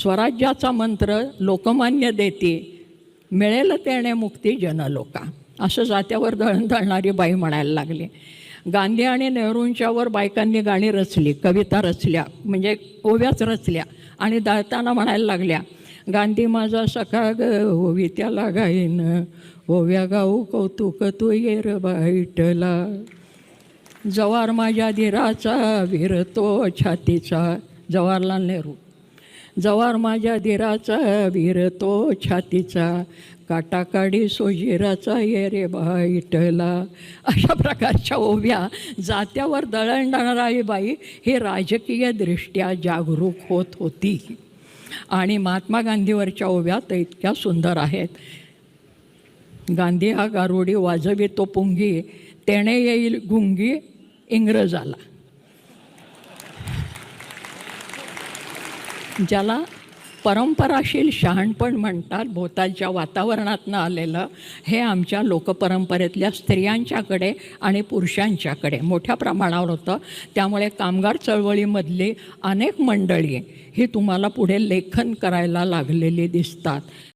स्वराज्याचा मंत्र लोकमान्य देती, मिळेल तेणे मुक्ती जनलोका, असं जात्यावर दळण दळणारी बाई म्हणायला लागली. गांधी आणि नेहरूंच्यावर बायकांनी गाणी रचली, कविता रचल्या, म्हणजे ओव्याच रचल्या आणि दळताना म्हणायला लागल्या, गांधी माझा सखा ग ओवी त्याला गाईन, ओव्या गाऊ कौतुक तू येर बाईटला. जवार माझ्या धीराचा वीर तो छातीचा, जवाहरलाल नेहरू. जवार माझ्या धीराचा वीर तो छातीचा, काटाकाडी सोजिराचा ये रे बाईटला. अशा प्रकारच्या ओव्या जात्यावर दळण दळणारी बाई ही राजकीयदृष्ट्या जागरूक होत होती. आणि महात्मा गांधीवरच्या ओव्या तर इतक्या सुंदर आहेत. गांधी हा गारुडी वाजवी तो पुंगी, तेणे येईल गुंगी इंग्रजाला. ज्याला परंपराशील शहाणपण म्हणतात, भोवतालच्या वातावरणातनं आलेलं, हे आमच्या लोकपरंपरेतल्या स्त्रियांच्याकडे आणि पुरुषांच्याकडे मोठ्या प्रमाणावर होतं. त्यामुळे कामगार चळवळीमधली अनेक मंडळी ही तुम्हाला पुढे लेखन करायला लागलेली दिसतात.